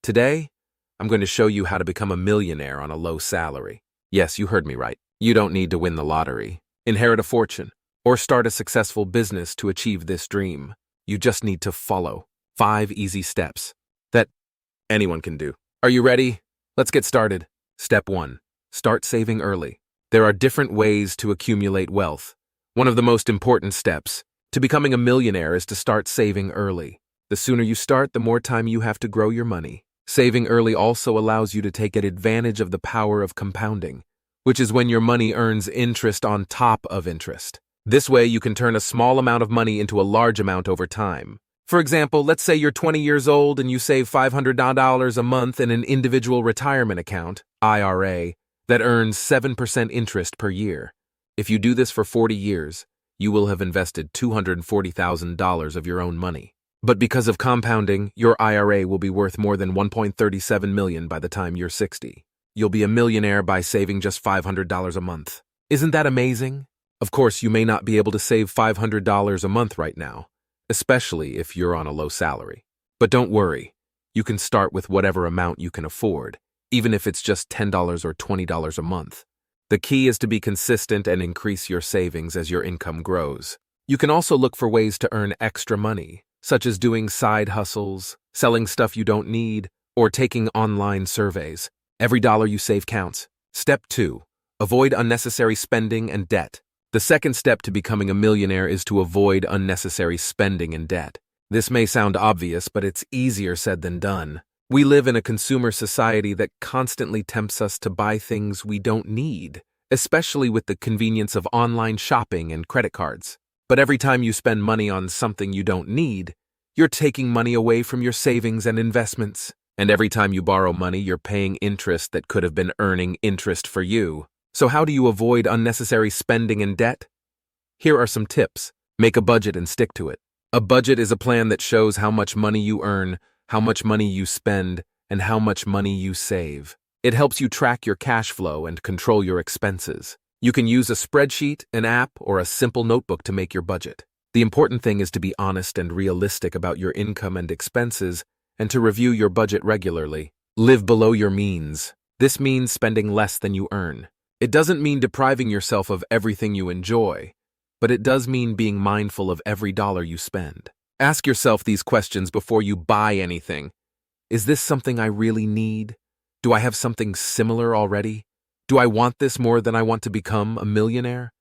Today, I'm going to show you how to become a millionaire on a low salary. Yes, you heard me right. You don't need to win the lottery, inherit a fortune, or start a successful business to achieve this dream. You just need to follow 5 easy steps that anyone can do. Are you ready? Let's get started. Step 1. Start saving early. There are different ways to accumulate wealth. One of the most important steps to becoming a millionaire is to start saving early. The sooner you start, the more time you have to grow your money. Saving early also allows you to take advantage of the power of compounding, which is when your money earns interest on top of interest. This way, you can turn a small amount of money into a large amount over time. For example, let's say you're 20 years old and you save $500 a month in an individual retirement account, IRA, that earns 7% interest per year. If you do this for 40 years, you will have invested $240,000 of your own money. But because of compounding, your IRA will be worth more than $1.37 million by the time you're 60. You'll be a millionaire by saving just $500 a month. Isn't that amazing? Of course, you may not be able to save $500 a month right now, especially if you're on a low salary. But don't worry, you can start with whatever amount you can afford, even if it's just $10 or $20 a month. The key is to be consistent and increase your savings as your income grows. You can also look for ways to earn extra money, such as doing side hustles, selling stuff you don't need, or taking online surveys. Every dollar you save counts. Step 2. Avoid unnecessary spending and debt. The second step to becoming a millionaire is to avoid unnecessary spending and debt. This may sound obvious, but it's easier said than done. We live in a consumer society that constantly tempts us to buy things we don't need, especially with the convenience of online shopping and credit cards. But every time you spend money on something you don't need, you're taking money away from your savings and investments. And every time you borrow money, you're paying interest that could have been earning interest for you. So how do you avoid unnecessary spending and debt? Here are some tips. Make a budget and stick to it. A budget is a plan that shows how much money you earn, how much money you spend, and how much money you save. It helps you track your cash flow and control your expenses. You can use a spreadsheet, an app, or a simple notebook to make your budget. The important thing is to be honest and realistic about your income and expenses and to review your budget regularly. Live below your means. This means spending less than you earn. It doesn't mean depriving yourself of everything you enjoy, but it does mean being mindful of every dollar you spend. Ask yourself these questions before you buy anything. Is this something I really need? Do I have something similar already? Do I want this more than I want to become a millionaire?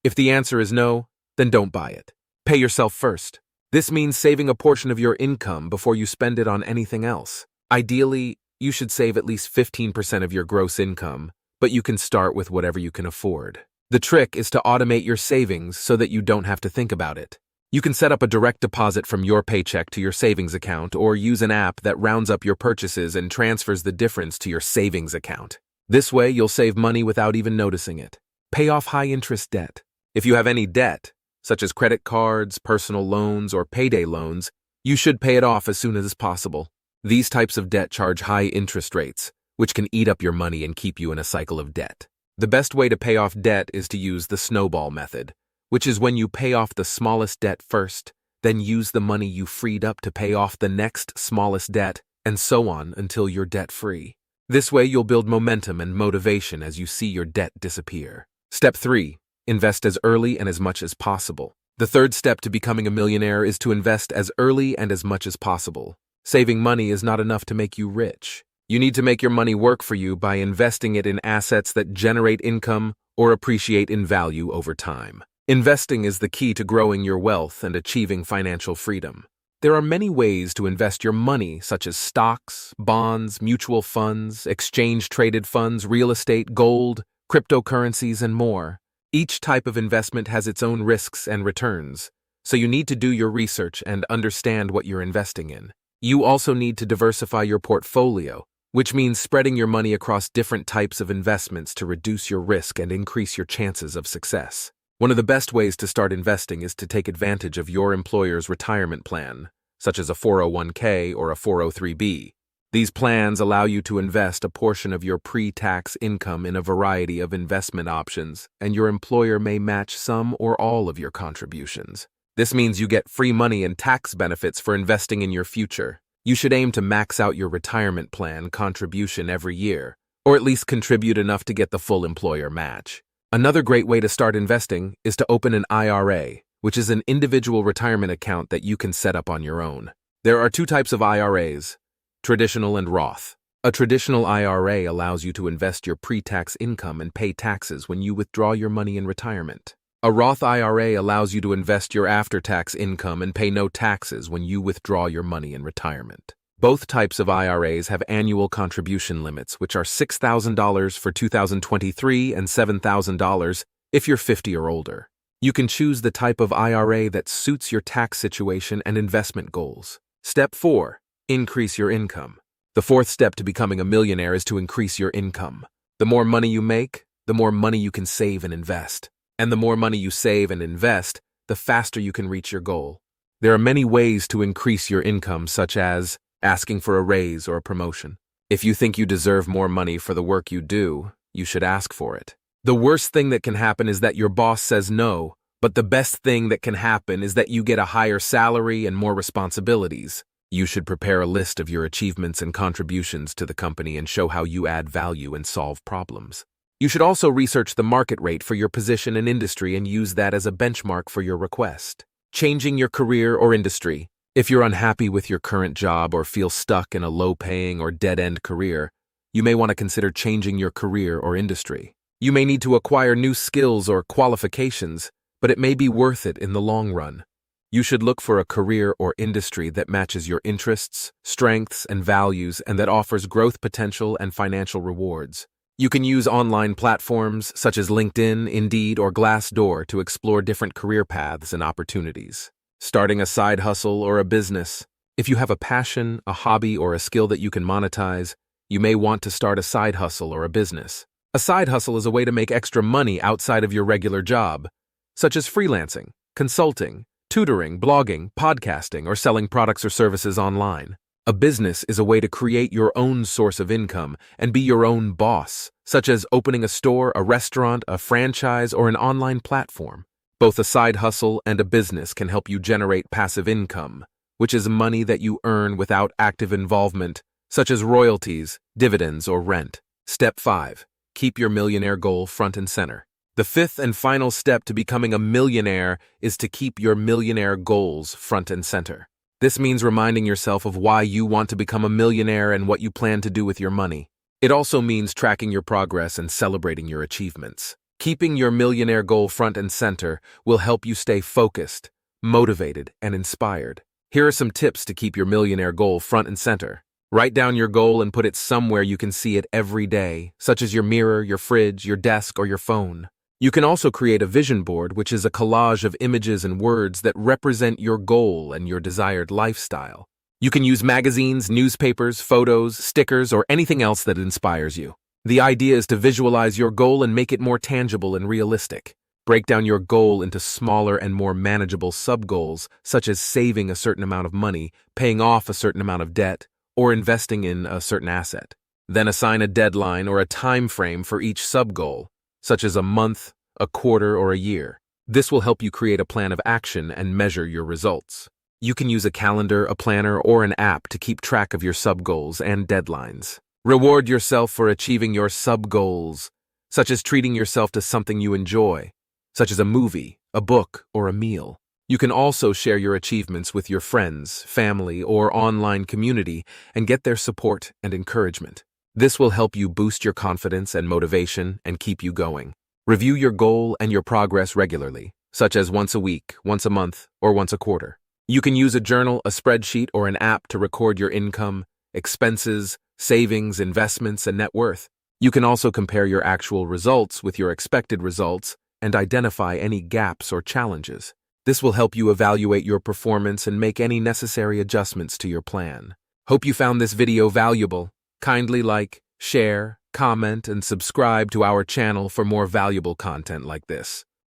If the answer is no, then don't buy it. Pay yourself first. This means saving a portion of your income before you spend it on anything else. Ideally, you should save at least 15% of your gross income, but you can start with whatever you can afford. The trick is to automate your savings so that you don't have to think about it. You can set up a direct deposit from your paycheck to your savings account or use an app that rounds up your purchases and transfers the difference to your savings account. This way, you'll save money without even noticing it. Pay off high-interest debt. If you have any debt, such as credit cards, personal loans, or payday loans, you should pay it off as soon as possible. These types of debt charge high interest rates, which can eat up your money and keep you in a cycle of debt. The best way to pay off debt is to use the snowball method, which is when you pay off the smallest debt first, then use the money you freed up to pay off the next smallest debt, and so on until you're debt-free. This way, you'll build momentum and motivation as you see your debt disappear. Step 3. Invest as early and as much as possible. The third step to becoming a millionaire is to invest as early and as much as possible. Saving money is not enough to make you rich. You need to make your money work for you by investing it in assets that generate income or appreciate in value over time. Investing is the key to growing your wealth and achieving financial freedom. There are many ways to invest your money, such as stocks, bonds, mutual funds, exchange-traded funds, real estate, gold, cryptocurrencies, and more. Each type of investment has its own risks and returns, so you need to do your research and understand what you're investing in. You also need to diversify your portfolio, which means spreading your money across different types of investments to reduce your risk and increase your chances of success. One of the best ways to start investing is to take advantage of your employer's retirement plan, such as a 401k or a 403b. These plans allow you to invest a portion of your pre-tax income in a variety of investment options, and your employer may match some or all of your contributions. This means you get free money and tax benefits for investing in your future. You should aim to max out your retirement plan contribution every year, or at least contribute enough to get the full employer match. Another great way to start investing is to open an IRA, which is an individual retirement account that you can set up on your own. There are two types of IRAs, traditional and Roth. A traditional IRA allows you to invest your pre-tax income and pay taxes when you withdraw your money in retirement. A Roth IRA allows you to invest your after-tax income and pay no taxes when you withdraw your money in retirement. Both types of IRAs have annual contribution limits, which are $6,000 for 2023 and $7,000 if you're 50 or older. You can choose the type of IRA that suits your tax situation and investment goals. Step 4. Increase your income. The fourth step to becoming a millionaire is to increase your income. The more money you make, the more money you can save and invest. And the more money you save and invest, the faster you can reach your goal. There are many ways to increase your income, such as asking for a raise or a promotion. If you think you deserve more money for the work you do, you should ask for it. The worst thing that can happen is that your boss says no, but the best thing that can happen is that you get a higher salary and more responsibilities. You should prepare a list of your achievements and contributions to the company and show how you add value and solve problems. You should also research the market rate for your position and industry and use that as a benchmark for your request. Changing your career or industry. If you're unhappy with your current job or feel stuck in a low-paying or dead-end career, you may want to consider changing your career or industry. You may need to acquire new skills or qualifications, but it may be worth it in the long run. You should look for a career or industry that matches your interests, strengths, and values and that offers growth potential and financial rewards. You can use online platforms such as LinkedIn, Indeed, or Glassdoor to explore different career paths and opportunities. Starting a side hustle or a business. If you have a passion, a hobby, or a skill that you can monetize, you may want to start a side hustle or a business. A side hustle is a way to make extra money outside of your regular job, such as freelancing, consulting, tutoring, blogging, podcasting, or selling products or services online. A business is a way to create your own source of income and be your own boss, such as opening a store, a restaurant, a franchise, or an online platform. Both a side hustle and a business can help you generate passive income, which is money that you earn without active involvement, such as royalties, dividends, or rent. Step 5. Keep your millionaire goal front and center. The fifth and final step to becoming a millionaire is to keep your millionaire goals front and center. This means reminding yourself of why you want to become a millionaire and what you plan to do with your money. It also means tracking your progress and celebrating your achievements. Keeping your millionaire goal front and center will help you stay focused, motivated, and inspired. Here are some tips to keep your millionaire goal front and center. Write down your goal and put it somewhere you can see it every day, such as your mirror, your fridge, your desk, or your phone. You can also create a vision board, which is a collage of images and words that represent your goal and your desired lifestyle. You can use magazines, newspapers, photos, stickers, or anything else that inspires you. The idea is to visualize your goal and make it more tangible and realistic. Break down your goal into smaller and more manageable sub-goals, such as saving a certain amount of money, paying off a certain amount of debt, or investing in a certain asset. Then assign a deadline or a time frame for each sub-goal, such as a month, a quarter, or a year. This will help you create a plan of action and measure your results. You can use a calendar, a planner, or an app to keep track of your sub-goals and deadlines. Reward yourself for achieving your sub-goals, such as treating yourself to something you enjoy, such as a movie, a book, or a meal. You can also share your achievements with your friends, family, or online community and get their support and encouragement. This will help you boost your confidence and motivation and keep you going. Review your goal and your progress regularly, such as once a week, once a month, or once a quarter. You can use a journal, a spreadsheet, or an app to record your income, expenses, savings, investments, and net worth. You can also compare your actual results with your expected results and identify any gaps or challenges. This will help you evaluate your performance and make any necessary adjustments to your plan. Hope you found this video valuable. Kindly like, share, comment, and subscribe to our channel for more valuable content like this.